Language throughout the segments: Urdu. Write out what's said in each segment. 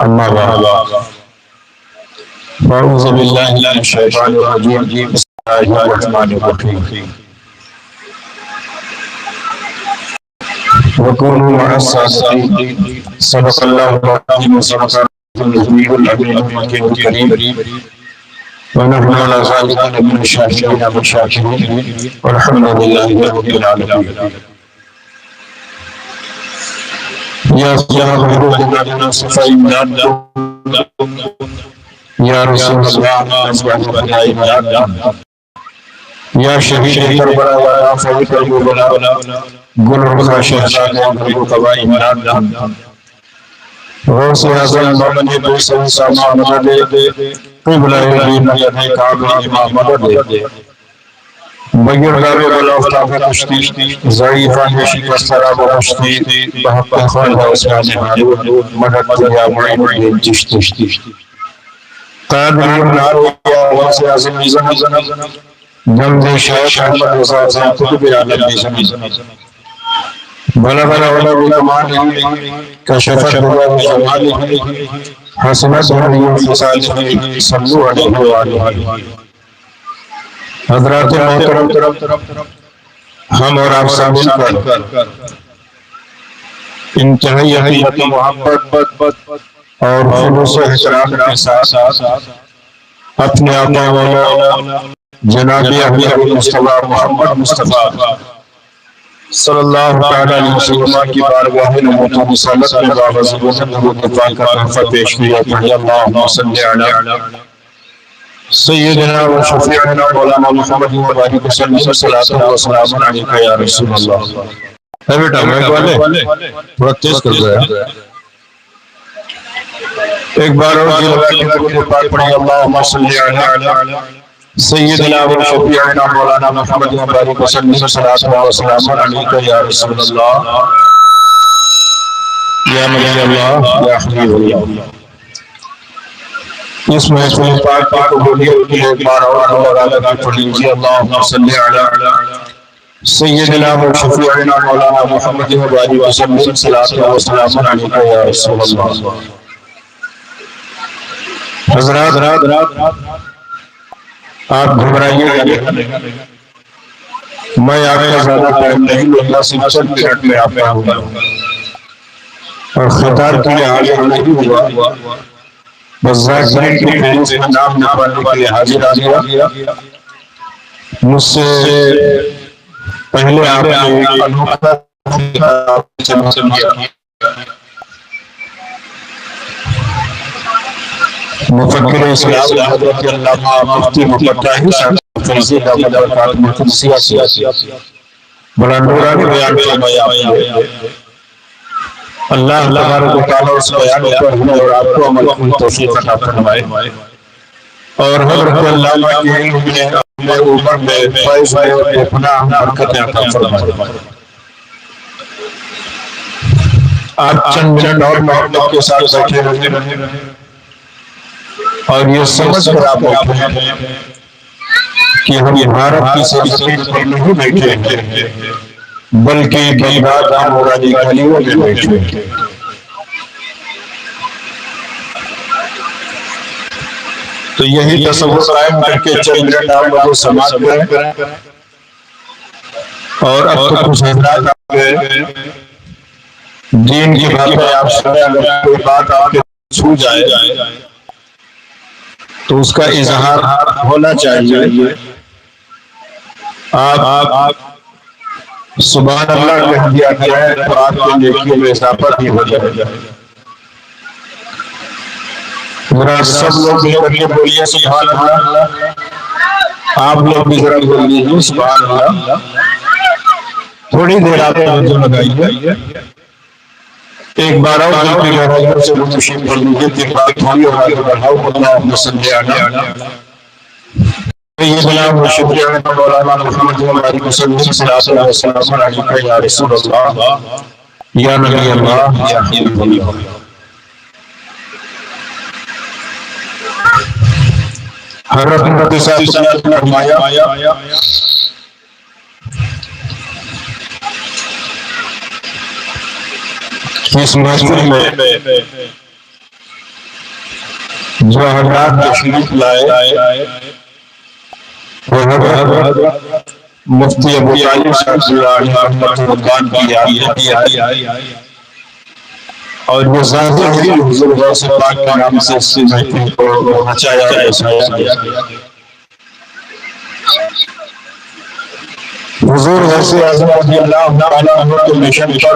أما بعد فأعوذ بالله من الشيطان الرجيم بسم الله الرحمن الرحيم وكونوا مع الصادقين صدق الله العظيم وصدق النبي الأمين المكين الكريم ونحن على ذلك من الشاهدين والشاكرين والحمد لله رب العالمين يا صاحب صفاء يا رسول الله يا شهيد كربلاء يا رافع كربلاء گل رخا شہزاد گل قبا امداد غوث اعظم مومن دوسری ساما مدد قبلہ دین یدہ کعب امام مدد بغیر غاب بلافتاب کشتی ضعیفان شکست سراب و کشتی بحق خان حسان حارون مدد یا معین دین چشتی قادری امنار یا غوث اعظم زمزم جمد شیخ احمد رضا زین قطب عالم زمزم بلا بلا بلا بکمان کشفت بلا بجمال حسنت بلا خسال صلو علیہ وآلہ حضرات محترم ہم اور آپ سامن کر انتہائی حقیقت محبت اور خلوص و احترام کے ساتھ اپنے آقا مولا جناب احمد مصطفیٰ محمد مصطفیٰ صلی اللہ علیہ وسلم کی بارگاہ نبوت و رسالت میں باوجود نبوت دفاع کا تحفہ پیش کیا کہ اللہم صلی علی سیدنا و شفیعنا مولانا محمد و بارک وسلم صلاۃ و سلام علیکہ یا رسول اللہ. ہے بیٹا مائک والے تھوڑا تیز کر دو. ایک بار اور جی لگا کے درود پاک پڑھی اللہم صلی علی سیدنا و شفیعنا مولانا محمد و بارک وسلم صلاۃ و سلام علیکہ یا رسول اللہ یا نبی اللہ یا حبیب اللہ. اس محفل پاک کی قبولیت کے لیے ایک بار اور اللہ کی پڑھی جی اللہم صلی علی سیدنا و شفیعنا مولانا محمد و بارک وسلم صلاۃ و سلام علیکہ یا رسول اللہ. حضرات آپ گھبرائیے گا میں آپ کا زیادہ ٹائم نہیں لوں گا صرف چند منٹ میں آپ کا ہوں اور خطاب کے لیے حاضر نہیں ہوا بس ذاکرین کی فہرست میں نام نہ پڑھنے کے لیے حاضر آ گیا. مجھ سے پہلے آپ نے ایک انوکھا مفکر اسلام حضرت علامہ مفتی محمد طاہر صاحب فیضی دامت برکاتہ مقدسیہ بڑا نورانی بیان فرمایا آپ نے. اللہ تبارک و تعالیٰ اس بیان پر ہمیں اور آپ کو عمل کی توفیق عطا فرمائے اور حضرت علامہ کے علم میں اپنے عمر میں فیض میں اور پناہ برکت عطا فرمائے. آپ چند منٹ اور محبت کے ساتھ بیٹھے رہے اور یہ سمجھ کر آپ بیٹھے ہیں کہ ہم بھارت کی سرزمین پر نہیں بیٹھے ہیں بلکہ بغداد حمورہ کی گلیوں میں بیٹھے ہیں. تو یہی تصور قائم کر کے چند منٹ آپ لوگوں سماعت کریں اور اب تو کچھ حضرات آپ گئے دین کی باتیں آپ سنیں. اگر کوئی بات آپ کے چھو جائے تو اس کا اظہار ہونا چاہیے. آپ سبحان اللہ کہہ دیا گیا ہے تو آپ کے نیکیوں میں اضافہ بھی ہو جائے گا. ذرا سب لوگ مل کر کے بولیے سبحان اللہ. آپ لوگ بھی ذرا بول لیجیے سبحان اللہ. تھوڑی دیر آپ توجہ لگائیے. ایک بار اور دل کی گہرائیوں سے منتشر کر لیجیے. دل بات ہوئی اور آگے بڑھاؤ. اللہم صلی علی سیدنا و شفیعنا مولانا محمد و بارک وسلم صلاۃ و سلام علیکہ یا رسول اللہ یا نبی اللہ یا حبیب اللہ. حضرت نبی صاحب نے فرمایا اس مسجد میں جو حضرات تشریف لائے وہ حضرت مفتی ابو طالب صاحب رحمۃ اللہ کی آئی اور وہ ظاہر ہی حضور غوث پاک کے نام سے اس محفل کو بچایا گیا۔ حضور غوث اعظم رضی اللہ تعالیٰ عنہ کے مشن پر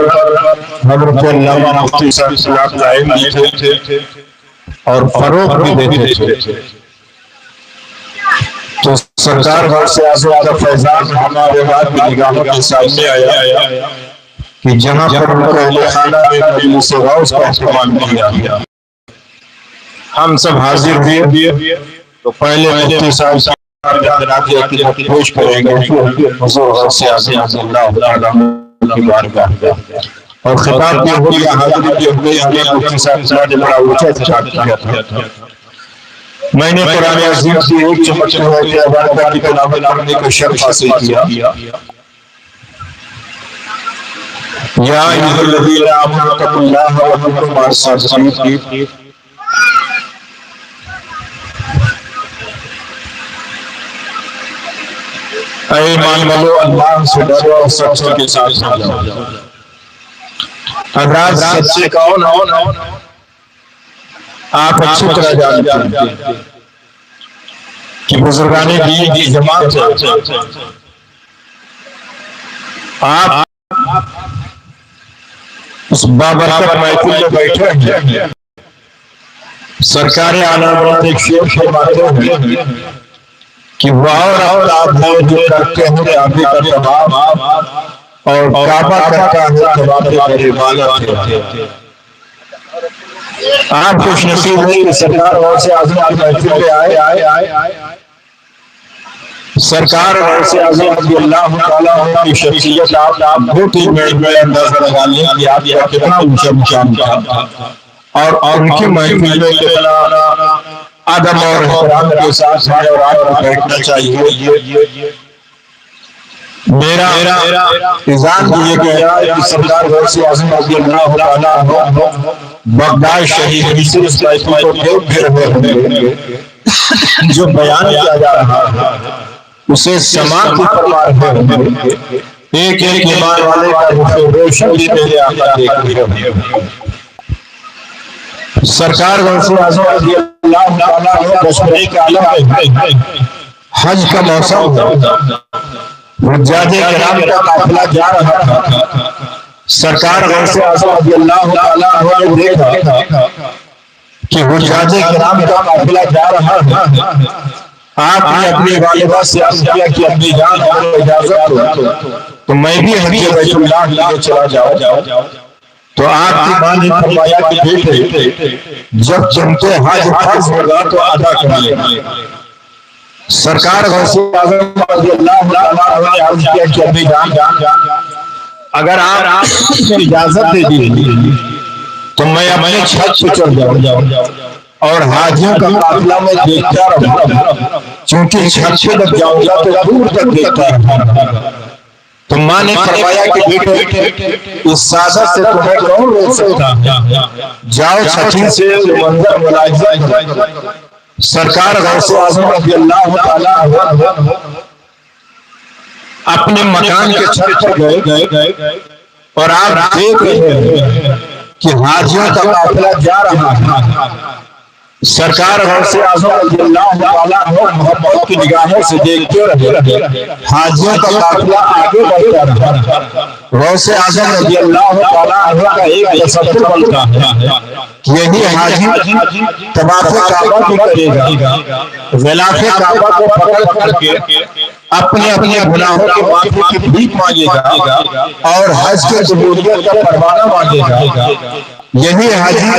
حضرت علامہ مفتی صاحب قائم تھے اور فروغ بھی دیتے تھے، تو سرکار غوث اعظم کا فیضان ہمارے بعد کی نگاہوں کے سامنے آیا کہ جہاں پر ان کو اہل خانہ میں مجلس غوث کا اہتمام کیا گیا، ہم سب حاضر ہوئے تو پہلے مفتی صاحب پیش کریں گے حضور غوث اعظم رضی اللہ تعالیٰ عنہ کی بارگاہ اور خطاب بھی ہو گیا، حاضری بھی ہو گئی۔ مفتی صاحب نے بڑا اونچا خطاب کیا تھا۔ میں نے قرآن عظیم کی ایک چمکتے ہوئے کے عبارت کی تلاوت کرنے کا شرف حاصل کیا۔ یا ایھا الذین آمنوا اتقوا اللہ وکونوا مع الصادقین۔ اے ایمان والو، اللہ سے ڈرو اور سچے کے ساتھ چلو۔ حضرات سچے کون آپ اچھی طرح جانتے ہیں کہ بزرگان دین کی جماعت ہے۔ آپ اس بابرکت محفل میں بیٹھے ہیں، سرکار عالم ایک شعر فرماتے ہیں کہ اور آپ جو کرتے ہیں کعبے کا طواف اور کعبہ کرتا ہے طواف عبادت ہے۔ آپ خوش نصیب ہیں کہ سرکار غوث اعظم کی محفل پہ آئے۔ سرکار غوث اعظم رضی اللہ تعالیٰ عنہ کی شخصیت آپ بہت ہی میں اندازہ لگا لیں کہ آپ کا کتنا اونچا مقام تھا اور ان کی محفل میں کتنا ادب اور احترام کے ساتھ ہے اور آپ کو بیٹھنا چاہیے۔ میرا اذان دیے گیا کہ سرکار غوث اعظم رضی اللہ تعالیٰ عنہ بغداد شہید سے اس محفل کو پھیر رہے ہوں گے، جو بیان کیا جا رہا ہے اسے سماعت فرما رہے ہوں گے، ایک ایک ایمان والے کا رخ روشن بھی میرے آقا دیکھ رہے ہوں گے۔ سرکار غوث اعظم رضی اللہ تعالیٰ عنہ بشری کے عالم میں حج کا موسم تھا، حجاج کرام کا قافلہ جا رہا تھا۔ سرکار غوث اعظم رضی اللہ تعالیٰ عنہ نے دیکھا کہ حجاج کرام کا قافلہ جا رہا ہے۔ آپ نے اپنی والدہ سے عرض کیا کہ اپنی جان کو اجازت دو تو میں بھی حج بیت اللہ لے چلا جاؤں۔ تو آپ کی ماں نے فرمایا کہ بیٹے جب تم حج فرض ہوگا تو ادا کر لیں۔ سرکار غوث اعظم رضی اللہ تعالیٰ عنہ نے عرض کیا کہ اپنی جان اگر آپ اجازت دے دیجیے تو میں اپنے چھت پہ چڑھ جاؤں اور حاجیوں کا قافلہ میں دیکھتا رہوں، چونکہ چھت پہ جب جاؤں گا تو دور تک دیکھتا رہوں۔ تو ماں نے فرمایا کہ بیٹے اس سازش سے تمہیں کون روک سکتا ہے، جاؤ چھتری سے منظر ملاحظہ کرو۔ سرکار غوث اعظم رضی اللہ تعالیٰ عنہ اپنے مکان کے چھت پر گئے اور آپ دیکھ رہے ہیں کہ حاجیوں کا قافلہ جا رہا ہے۔ سرکار غوث اعظم رضی اللہ تعالیٰ عنہ محبت کی نگاہوں سے دیکھتے رہے، حاجیوں کا قافلہ آگے بڑھتا رہا۔ غوث اعظم رضی اللہ تعالیٰ عنہ کا ایک تصور بنتا ہے کہ یہی حاجی طواف کعبہ بھی کرے گا، غلاف کعبہ کو پکڑ کر کے اپنے اپنے گناہوں کے معافی کی بھیک مانگے گا اور حج کے قبولیت کا پروانہ مانگے گا۔ یہی حاجی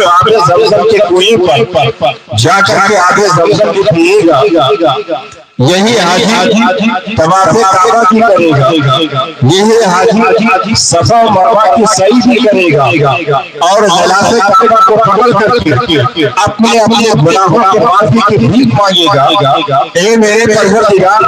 آب زمزم کے کنویں پر جا کر کے آب زمزم بھی پیے گا یہی حاجی طواف کعبہ کی کرے گا، یہی حاجی صفا و مروہ کی سعی بھی کرے گا، اور غلاف کعبہ کو پکڑ کر کے اپنے گناہوں کے معافی کی بھیک مانگے گا۔ اے میرے پروردگار،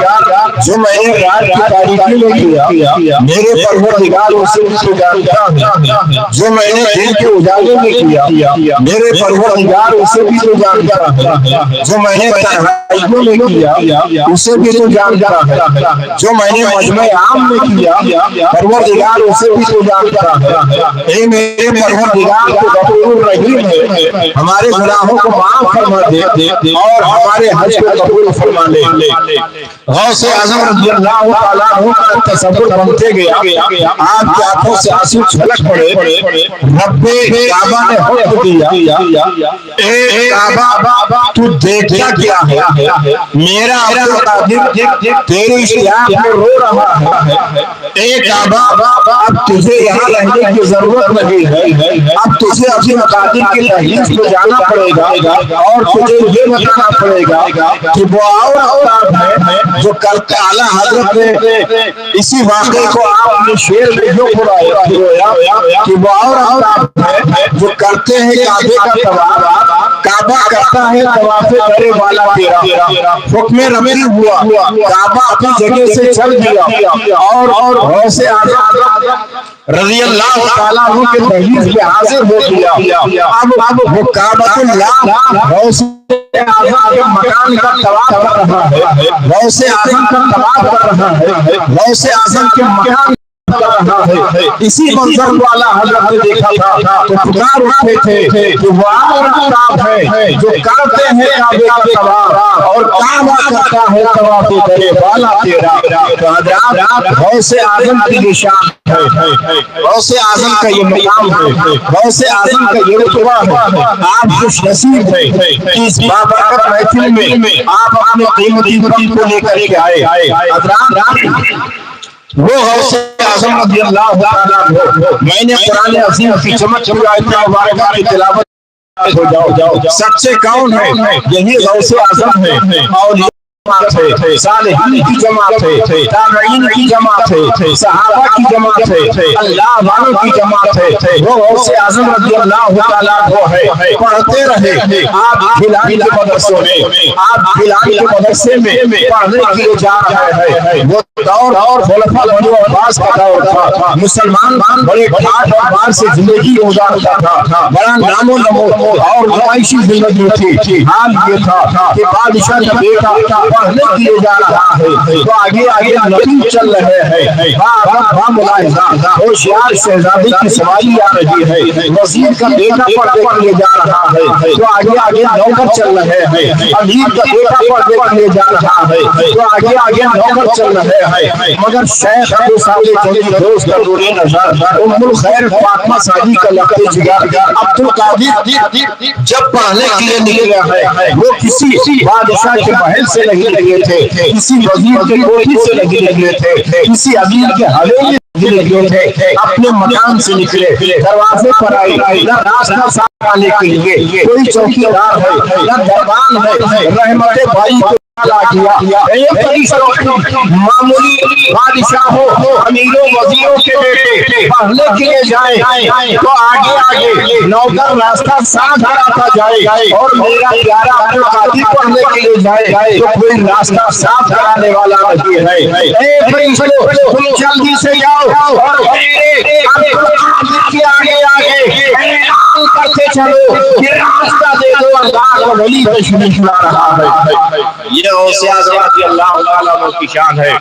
جو میں نے رات کی تاریکی میں کیا، میرے پروردگار اسے بھی جانتا ہے، جو میں نے دن کے اجالے میں کیا، میرے پروردگار اسے بھی تو جانتا ہے، جو میں نے تنہائیوں میں کیا اسے بھی تو جانتا ہے، جو میں نے مجمع عام میں کیا پروردگار اسے بھی تو جانتا ہے۔ اے میرے پروردگار تو غفور رحیم ہے، ہمارے گناہوں کو معاف فرما دے اور ہمارے حج کو قبول فرما لے۔ غوث اعظم رضی اللہ تعالیٰ عنہ کا تصور بنتے گیا، آپ کی آنکھوں سے آنسو چھلک پڑے۔ رب کعبہ نے حکم دیا، اے کعبہ تو دیکھتا کیا ہے؟ میرا عبدالقادر تیری اشتیاق میں رو رہا ہے۔ اے کعبہ اب تجھے یہاں رہنے کی ضرورت نہیں ہے، اب تجھے اپنے مقادر کی تحریر کو جانا پڑے گا اور تجھے یہ بتانا پڑے گا کہ وہ اور افتاب ہے جو کل اعلیٰ حضرت نے اسی واقعے کو آپ نے شعر میں جو پڑھایا کہ وہ اور افتاب ہے جو کرتے ہیں کعبے کا طواف، کعبہ کرتا ہے طواف کرے والا تیرا۔ حکم ربی ہوا، کعبہ اپنی جگہ سے چل دیا اور غوث اعظم رضی اللہ تعالیٰ عنہ کے دہلیز پہ حاضر ہو گیا۔ اب وہ کعبۃ اللہ غوث اعظم کے مکان کا طواف کر رہا ہے، غوث اعظم کا طواف کر رہا ہے، غوث اعظم کے مکان کر رہا ہے۔ اسی منظر کو اعلیٰ حضرت نے دیکھا تھا تو پکار اٹھے تھے کہ وہ اور افتاب ہے جو کرتے ہیں کعبے کا طواف اور کعبہ کرتا ہے طواف کرے والا تیرا۔ تو حضرات غوث اعظم کی یہ شان ہے، غوث اعظم کا یہ مقام ہے، غوث اعظم کا یہ رتبہ ہے۔ آپ خوش نصیب ہیں کہ اس بابرکت محفل میں آپ اپنے قیمتی وقت کو لے کر کے آئے۔ حضرات وہ غوث اعظم رضی اللہ تعالیٰ عنہ، میں نے قرآن عظیم کی چمک چمک آیت مبارکہ کی تلاوت ہو جاؤ۔ سب سے کون ہے؟ یہی غوث اعظم ہے، اور ہے، صالحین کی جماعت ہے، تابعین کی جماعت ہے، صحابہ کی جماعت ہے، اللہ والوں کی جماعت ہے۔ وہ غوث اعظم رضی اللہ تعالیٰ عنہ ہے۔ پڑھتے رہے آپ بلال کے مدرسوں میں، آپ بلال کے مدرسے میں پڑھنے کے لیے جا رہے ہیں۔ وہ دور خلفاء بنو عباس کا دور تھا، مسلمان بڑے ٹھاٹ اور مار سے زندگی گزارتا تھا، بڑا نام و نمود اور نمائشی زندگی تھی۔ حال یہ تھا کہ بادشاہ کا بیٹا پڑھنے کے لیے جا رہا ہے تو آگے نبی چل رہے ہیں، ملاحظہ ہوشیار شہزادی کی سواری آ رہی ہے، وزیر کا بیٹا پڑھنے کے لیے جا رہا ہے تو آگے نوکر چل رہے ہیں، امیر کا بیٹا پڑھنے کے لیے جا رہا ہے تو آگے نوکر چل رہے ہیں، مگر شیخ ابو صالح چودھری دوست کا دور نظر، ام الخیر فاطمہ سعدی کا لقب جگر عبدالقادر جب پڑھنے کے لیے نکلے ہیں، وہ کسی بادشاہ کے محل سے نہیں لگے تھے، کسی وزیر کے کوٹھی سے نہیں لگے تھے، کسی امیر کے حویلی سے لگے تھے، اپنے مکان سے نکلے، دروازے پر آئے، نہ راستہ صاف آنے کے لیے کوئی چوکیدار ہے، نہ دربان ہے، رحمت بھائی کو معمولی بادشاہوں امیروں وزیروں کے بیٹے پڑھنے کے لیے جائیں تو آگے نوکر راستہ صاف کراتا جائے، اور میرا پیارا عبدالقادر پڑھنے کے لیے جائے تو کوئی راستہ صاف کرانے والا نہیں ہے۔ اے فرشتوں تم جلدی سے جاؤ اور میرے عبدالقادر کے آگے اعلان کرتے چلو کہ راستہ دے دو، اللہ کا ولی تشریف لا رہا ہے۔ یہ غوث اعظم رضی اللہ تعالیٰ عنہ کی شان ہے۔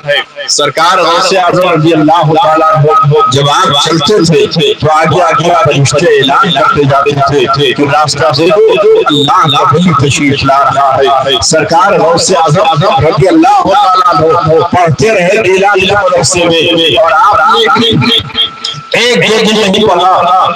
سرکار غوث اعظم رضی اللہ تعالیٰ عنہ جب آپ چلتے تھے تو آگے فرشتے اعلان کرتے جاتے تھے کہ راستہ دے دو، اللہ کا ولی تشریف لا رہا ہے۔ سرکار غوث اعظم رضی اللہ تعالیٰ عنہ پڑھتے رہے بلال کے مدرسے میں، اور آپ نے ایک دو دن نہیں پڑھا،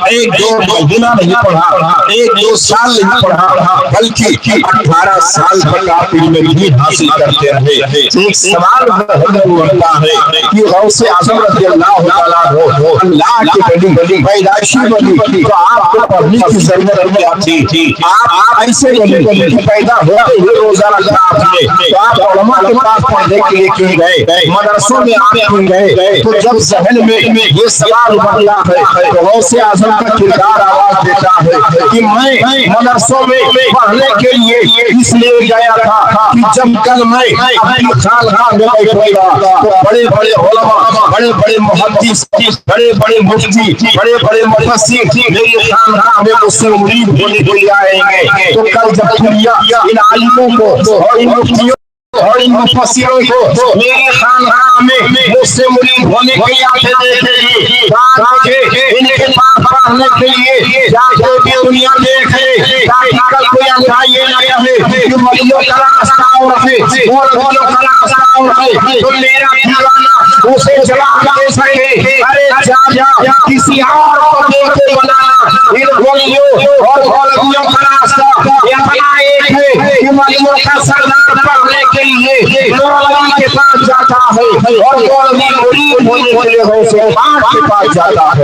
ایک دو مہینہ نہیں پڑھا، ایک دو سال نہیں پڑھا، بلکہ 18 سال تک آپ علم دین حاصل کرتے رہے۔ ایک سوال ہوتا ہے کہ غوث اعظم رضی اللہ تعالیٰ عنہ اللہ کے ولی، پیدائشی ولی، تو آپ کو پڑھنے کی ضرورت کیا تھی؟ آپ ایسے ولی پیدا ہوتے ہوئے روزہ رکھا آپ نے، تو آپ علماء کے پاس پڑھنے کے لیے کیوں گئے؟ مدرسوں میں آپ کیوں گئے؟ تو جب ذہن میں یہ سوال بنتا ہے تو غوث اعظم کا کردار آواز دیتا ہے کہ میں مدرسوں میں پڑھنے کے لیے اس لیے گیا تھا کہ جب کل میں اپنی خانقاہ میں بیٹھوں گا تو بڑے بڑے علماء، بڑے بڑے محدث، بڑے بڑے مفتی، بڑے بڑے مفسر میری خانقاہ میں مجھ سے مرید ہونے کے لیے آئیں گے۔ تو کل جب دنیا ان عالموں کو اور ان مفتیوں اور ان مفسروں کو میری خانقاہ میں مجھ سے مرید ہونے کے لیے آتے دیکھے گی، مجھے ان کے پاس پڑھنے کے لیے جاتے بھی دنیا دیکھے، تاکہ کل کوئی انجائی یہ نہ کہے کہ ولیوں کا راستہ اور ہے، ولیوں کا راستہ اور ہے، تو میرا دیوانہ اسے جواب دے سکے، ارے جا کسی اور کو دیکھ کے بنانا، ان ولیوں اور ولیوں کا راستہ یہاں ایک ہے کہ ولیوں کا سردار پڑھنے کے لیے مولوی کے پاس جاتا ہے اور مولوی مرید ہونے کے لیے غوث اعظم کے پاس جاتا ہے۔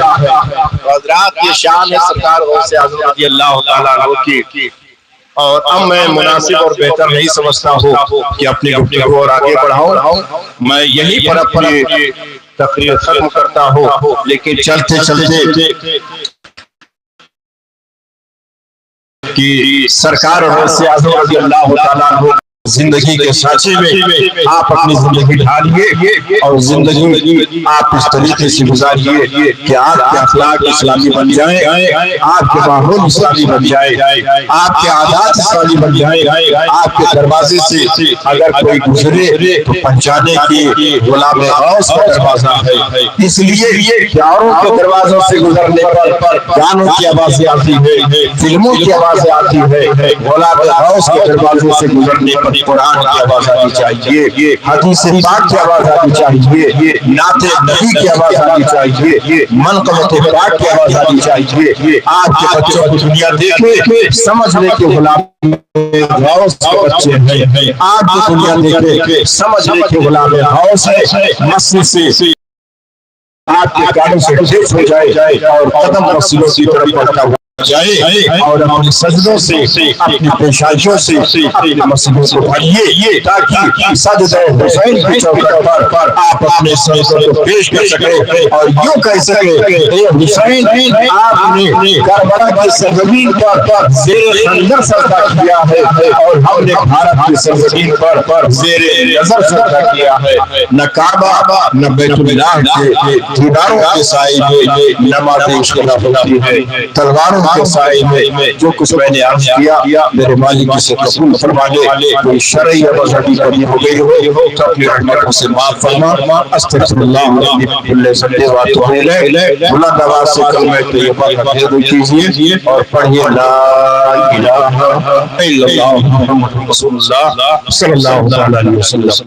حضرات یہ شان ہے سرکار غوث اعظم رضی اللہ تعالیٰ عنہ کی، اور اب میں مناسب اور بہتر نہیں سمجھتا ہوں کہ اپنی گفتگو اور آگے بڑھاؤں، میں یہی پر اپنی تقریر ختم کرتا ہوں، لیکن چلتے چلتے کہ سرکار غوث اعظم رضی اللہ تعالیٰ عنہ زندگی کے سانچے میں آپ اپنی زندگی ڈھالیے اور زندگی آپ اس طریقے سے گزاریے کہ آپ کے اخلاق اسلامی بن جائیں، آپ کے ماحول اسلامی بن جائے، آپ کے عادات اسلامی بن جائے، آپ کے دروازے سے اگر کوئی گزرے تو پہنچانے کی غلام غوث کا دروازہ ہے۔ اس لیے پیاروں کے دروازوں سے گزرنے پر گانوں کی آوازیں آتی ہے، فلموں کی آوازیں آتی ہے، غلام غوث کے دروازوں سے گزرنے پر قرآن کی آواز آنی چاہیے، حدیث پاک کی آواز آنی چاہیے، نعت نبی کی آواز آنی چاہیے، منقبت پاک کی آواز آنی چاہیے۔ آپ کے بچوں کو دنیا دیکھے سمجھ لے کہ غلام غوث کے بچے ہیں، آپ کی دنیا دیکھے سمجھ لے کہ غلام غوث ہے، مسجد سے آپ کے کانوں سے ٹھیک ہو جائے اور قدم مسجدوں کی طرف بڑھتا ہوا جائے اور اپنی سجدوں سے، اپنی پیشائشوں سے اپنی مسجدوں کو بھریے، تاکہ سجدہ حسین کی چوکھٹ پر آپ اپنے سجدوں کو پیش کر سکیں اور یوں کہہ سکیں اے حسین، آپ نے کربلا کی سرزمین پر زیر خنجر سجدہ کیا ہے اور ہم نے بھارت کی سرزمین پر زیر نظر سجدہ کیا ہے۔ نہ کعبہ نہ بیت اللہ کے دیواروں کے سائے میں نماز عشق ہوتی ہے، تلواروں کے سائے میں جو کچھ میں نے عرض کیا میرے مالک اسے قبول فرما لے، کوئی شرعی یا مذہبی کمی ہو گئی ہو تو اپنی رحمتوں سے معاف فرما۔ استغفر اللہ ربی کل ذنب و اتوب الیہ۔ بلند آواز سے کلمہ طیبہ کا تلفظ کیجیے اور پڑھیے لا الہ الا اللہ محمد رسول اللہ صلی اللہ علیہ وسلم۔